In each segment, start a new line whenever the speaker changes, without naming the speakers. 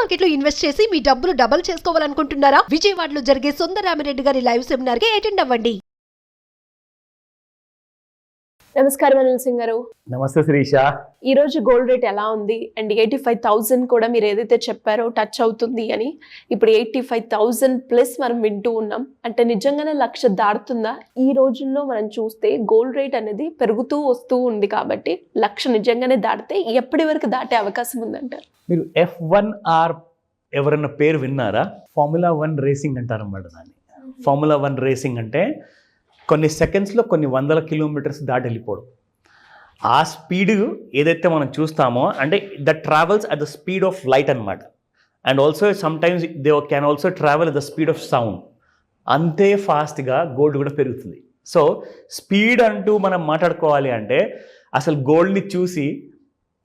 Market లో invest చేసి మీ డబ్బులు డబుల్ చేసుకోవాలనుకుంటున్నారా? విజయవాడలో జరిగే సుందరరామిరెడ్డి గారి లైవ్ సెమినార్ కి అటెండ్ అవ్వండి.
నమస్కారం అనిల్ సింగ్ గారు.
నమస్తే శిరీష.
ఈ రోజు గోల్డ్ రేట్ ఎలా ఉంది? అండ్ 85,000 కూడా మీరు ఏదైతే చెప్పారో టచ్ అవుతుంది అని, ఇప్పుడు 85,000 ప్లస్ మనం వింటూ ఉన్నాం. అంటే నిజంగానే 1,00,000 దాటుతుందా? ఈ రోజుల్లో మనం చూస్తే గోల్డ్ రేట్ అనేది పెరుగుతూ వస్తూ ఉంది కాబట్టి 1,00,000 నిజంగానే దాటితే ఎప్పటి వరకు దాటే అవకాశం ఉందంటారు?
మీరు F1R ఎవరన్నా పేరు విన్నారా? ఫార్ములా 1 రేసింగ్ అంటారు అన్నమాట దాన్ని. ఫార్ములా 1 రేసింగ్ అంటే కొన్ని సెకండ్స్లో కొన్ని వందల కిలోమీటర్స్ దాటి వెళ్ళిపోవడం. ఆ స్పీడ్ ఏదైతే మనం చూస్తామో అంటే that travels at the speed of light అనమాట. And also sometimes they can also travel at the speed of sound. అంతే ఫాస్ట్గా గోల్డ్ కూడా పెరుగుతుంది. సో స్పీడ్ అంటూ మనం మాట్లాడుకోవాలి అంటే అసలు గోల్డ్ని చూసి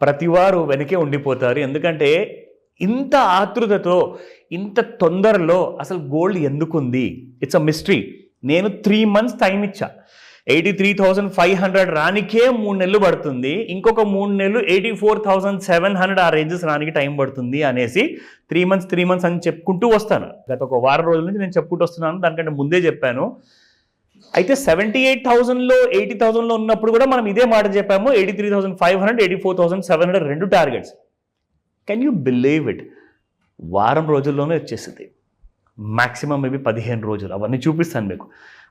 ప్రతివారు వెనకే ఉండిపోతారు. ఎందుకంటే ఇంత ఆతృతతో ఇంత తొందరలో అసలు గోల్డ్ ఎందుకుంది? It's a mystery. నేను 3 months టైం ఇచ్చా. 83,500 రానికే 3 నెలలు పడుతుంది, ఇంకొక 3 నెలలు 84,700 ఆ రేంజెస్ రానికి టైం పడుతుంది అనేసి 3 months అని చెప్పుకుంటూ వస్తాను. గత ఒక వారం రోజుల నుంచి నేను చెప్పుకుంటూ వస్తున్నాను. దానికంటే ముందే చెప్పాను. అయితే 78,000లో 80,000లో ఉన్నప్పుడు కూడా మనం ఇదే మాట చెప్పాము. 83,500 84,700 రెండు targets. Can you believe it? వారం రోజుల్లోనే వచ్చేసింది. మ్యాక్సిమం మేబీ 15 రోజులు. అవన్నీ చూపిస్తాను మీకు.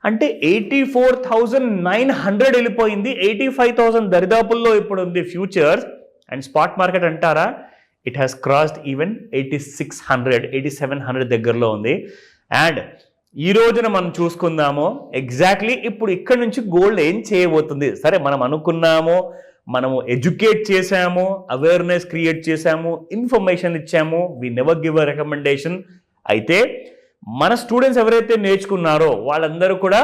అంటే 84,900 వెళ్ళిపోయింది. 85,000 దరిదాపుల్లో ఇప్పుడు ఉంది ఫ్యూచర్స్. అండ్ స్పాట్ మార్కెట్ అంటారా, ఇట్ హ్యాస్ క్రాస్డ్ ఈవెన్ 8600 8700 దగ్గరలో ఉంది. అండ్ ఈ రోజున మనం చూసుకుందాము ఎగ్జాక్ట్లీ ఇప్పుడు ఇక్కడ నుంచి గోల్డ్ ఏం చేయబోతుంది. సరే, మనం అనుకున్నాము, మనము ఎడ్యుకేట్ చేసాము, అవేర్నెస్ క్రియేట్ చేసాము, ఇన్ఫర్మేషన్ ఇచ్చాము, we never give a recommendation. అయితే మన స్టూడెంట్స్ ఎవరైతే నేర్చుకున్నారో వాళ్ళందరూ కూడా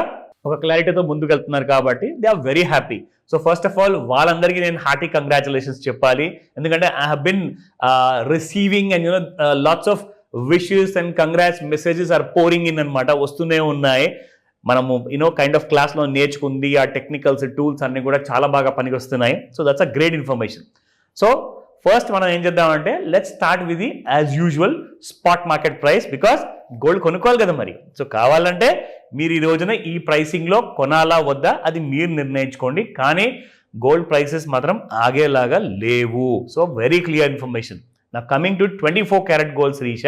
ఒక క్లారిటీతో ముందుకు వెళ్తున్నారు కాబట్టి they are very happy. So first of all వాళ్ళందరికీ నేను హార్టీ కంగ్రాచులేషన్స్ చెప్పాలి. ఎందుకంటే I have been receiving and lots of wishes and congrats messages are pouring in అనమాట, వస్తూనే ఉన్నాయి. మనము కైండ్ ఆఫ్ క్లాస్లో నేర్చుకుంది ఆ టెక్నికల్స్ టూల్స్ అన్నీ కూడా చాలా బాగా పనికొస్తున్నాయి. So that's a great information. So first మనం ఏం చేద్దామంటే let's start with the as usual spot market price, because gold కొనుక్కోవాలి కదా మరి. సో కావాలంటే మీరు ఈ రోజున ఈ ప్రైసింగ్లో కొనాలా వద్దా అది మీరు నిర్ణయించుకోండి. కానీ గోల్డ్ ప్రైసెస్ మాత్రం ఆగేలాగా లేవు. So very clear information. నా coming to 24 carat gold Srisha,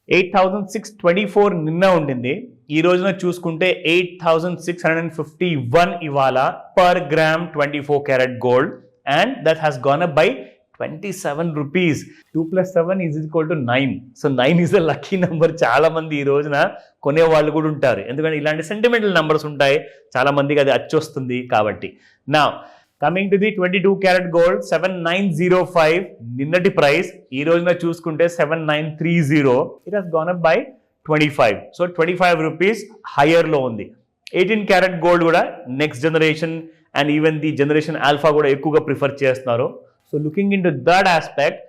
8,624 నిన్న ఉండింది. ఈ రోజున చూసుకుంటే 8,651 ఇవాళ per gram 24 carat gold. And that has gone up by 27 rupees. 2 + 7 = 9. So 9 is a lucky number. చాలా మంది ఈ రోజున కొనే వాళ్ళు కూడా ఉంటారు. ఎందుకంటే ఇలాంటి సెంటిమెంటల్ నెంబర్స్ ఉంటాయి, చాలా మందికి అది అచ్చొస్తుంది కాబట్టి. నా coming to the 22 carat gold 7,905 నిన్నటి ప్రైస్. ఈ రోజున చూసుకుంటే 7,930. It has gonna up by 25. So 25 rupees హయ్యర్లో ఉంది. 18 క్యారెట్ గోల్డ్ కూడా next generation and even the generation alpha కూడా ఎక్కువగా ప్రిఫర్ చేస్తున్నారు. So looking in to that aspect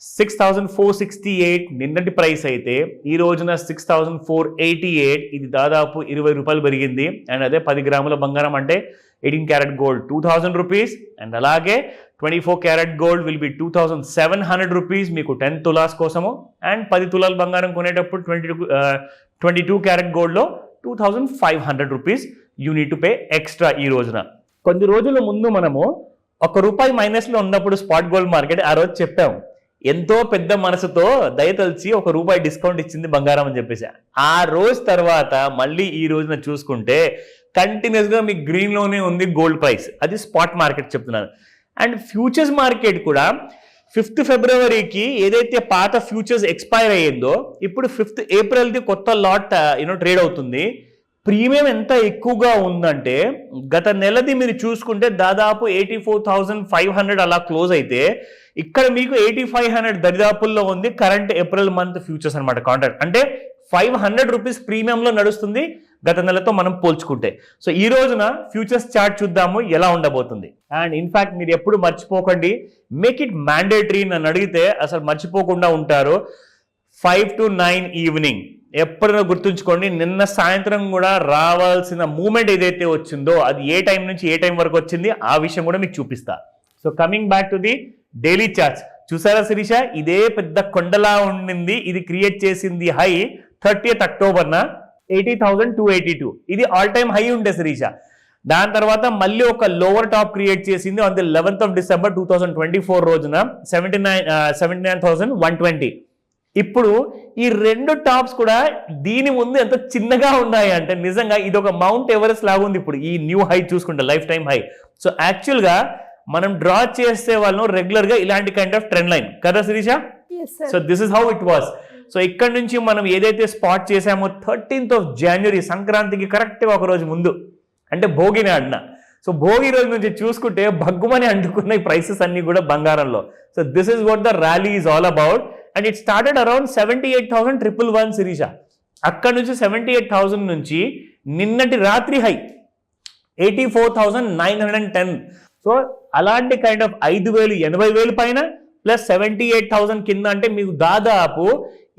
6,468 నిన్నటి ప్రైస్ అయితే ఈ రోజున 6,488. ఇది దాదాపు 20 రూపాయలు పెరిగింది. అండ్ అదే 10 గ్రాముల బంగారం అంటే 18 క్యారెట్ గోల్డ్ 2,000 rupees. అండ్ అలాగే 24 carat gold will be 2,700 rupees మీకు 10 తులాస్ కోసము. అండ్ 10 తులాల బంగారం కొనేటప్పుడు 22 క్యారెట్ గోల్డ్లో 2,500 rupees you need to pay extra. ఈ రోజున కొన్ని రోజుల ముందు మనము ₹1 మైనస్లో ఉన్నప్పుడు స్పాట్ గోల్డ్ మార్కెట్ ఆ రోజు చెప్పాము, ఎంతో పెద్ద మనసుతో దయతలిచి ₹1 డిస్కౌంట్ ఇచ్చింది బంగారం అని చెప్పేసి. ఆ రోజు తర్వాత మళ్ళీ ఈ రోజున చూసుకుంటే కంటిన్యూస్గా మీకు గ్రీన్లోనే ఉంది గోల్డ్ ప్రైస్. అది స్పాట్ మార్కెట్ చెప్తున్నాను. అండ్ ఫ్యూచర్స్ మార్కెట్ కూడా 5th Februaryకి ఏదైతే పాత ఫ్యూచర్స్ ఎక్స్పైర్ అయ్యిందో ఇప్పుడు 5th Aprilది కొత్త లాట్ ట్రేడ్ అవుతుంది. ప్రీమియం ఎంత ఎక్కువగా ఉందంటే గత నెలది మీరు చూసుకుంటే దాదాపు 84,500 అలా క్లోజ్ అయితే ఇక్కడ మీకు 8,500 దరిదాపుల్లో ఉంది కరెంట్ ఏప్రిల్ మంత్ ఫ్యూచర్స్ అనమాట కాంట్రాక్ట్. అంటే 500 రూపీస్ ప్రీమియంలో నడుస్తుంది గత నెలతో మనం పోల్చుకుంటే. సో ఈ రోజున ఫ్యూచర్స్ చార్ట్ చూద్దాము ఎలా ఉండబోతుంది. అండ్ ఇన్ఫాక్ట్ మీరు ఎప్పుడు మర్చిపోకండి, మేక్ ఇట్ మ్యాండేటరీ. నన్ను అడిగితే అసలు మర్చిపోకుండా ఉంటారు. 5 to 9 ఈవినింగ్ ఎప్పుడైనా గుర్తుంచుకోండి. నిన్న సాయంత్రం కూడా రావాల్సిన మూమెంట్ ఏదైతే వచ్చిందో అది ఏ టైం నుంచి ఏ టైం వరకు వచ్చింది ఆ విషయం కూడా మీకు చూపిస్తా. So coming back to the daily charts చూసారా శిరీష, ఇదే పెద్ద కొండలా ఉండింది, ఇది క్రియేట్ చేసింది హై 30th అక్టోబర్న 80,282. ఇది ఆల్ టైమ్ హై ఉండే శిరీష. దాని తర్వాత మళ్ళీ ఒక లోవర్ టాప్ క్రియేట్ చేసింది on the 11th of December 2024 రోజున 79,120. ఇప్పుడు ఈ రెండు టాప్స్ కూడా దీని ముందు ఎంత చిన్నగా ఉన్నాయి అంటే నిజంగా ఇది ఒక మౌంట్ ఎవరెస్ట్ లాగా ఉంది ఇప్పుడు ఈ న్యూ హై చూసుకుంటే, లైఫ్ టైమ్ హై. సో యాక్చువల్గా మనం డ్రా చేసే వాళ్ళను రెగ్యులర్ గా ఇలాంటి కైండ్ ఆఫ్ ట్రెండ్ లైన్ కదా Shirisha. So this is how it was. సో ఇక్కడ నుంచి మనం ఏదైతే స్పాట్ చేసామో 13th of January సంక్రాంతికి కరెక్ట్గా ఒక రోజు ముందు, అంటే భోగిని అన్న. సో భోగి రోజు నుంచి చూసుకుంటే భగ్గుమని అంటుకున్న ఈ ప్రైసెస్ అన్ని కూడా బంగారంలో. So this is what the rally is all about. And it started around 78,111 Sirisha. అక్కడ నుంచి 78,000 నుంచి నిన్నటి రాత్రి హై 84,910. సో అలాంటి కైండ్ ఆఫ్ 5,000 80,000 పైన ప్లస్ 78,000 కింద అంటే మీకు దాదాపు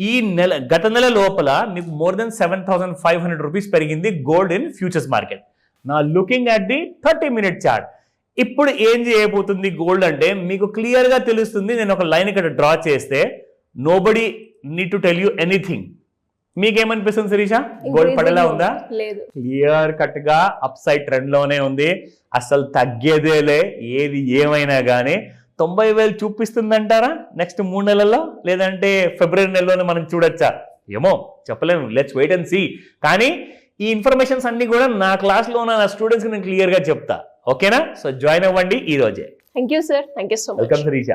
ఈ నెల గత నెల లోపల మీకు మోర్ దెన్ 7,500 రూపీస్ పెరిగింది గోల్డ్ ఇన్ ఫ్యూచర్స్ మార్కెట్. నా looking at the 30-minute chart. ఇప్పుడు ఏం చేయబోతుంది గోల్డ్ అంటే మీకు క్లియర్గా తెలుస్తుంది. నేను ఒక లైన్ ఇక్కడ డ్రా చేస్తే nobody need to tell you anything. మీకేమనిపిస్తుంది శిరీష, గోల్డ్ పడేలా ఉందా?
లేదు,
క్లియర్ కట్ గా అప్ సైడ్ ట్రెండ్ లోనే ఉంది, అసలు తగ్గేదేలే. ఏది ఏమైనా కానీ 90,000 చూపిస్తుందంటారా నెక్స్ట్ 3 నెలల్లో, లేదంటే ఫిబ్రవరి నెలలోనే మనం చూడొచ్చా? ఏమో చెప్పలేము, లెట్స్ వెయిట్ అండ్ సీ. కానీ ఈ ఇన్ఫర్మేషన్స్ అన్ని కూడా నా క్లాస్లో ఉన్న నా స్టూడెంట్స్కి నేను క్లియర్గా చెప్తా. ఓకేనా? సో జాయిన్ అవ్వండి ఈ రోజే.
Thank you sir, thank you so much.
Welcome Sirisha.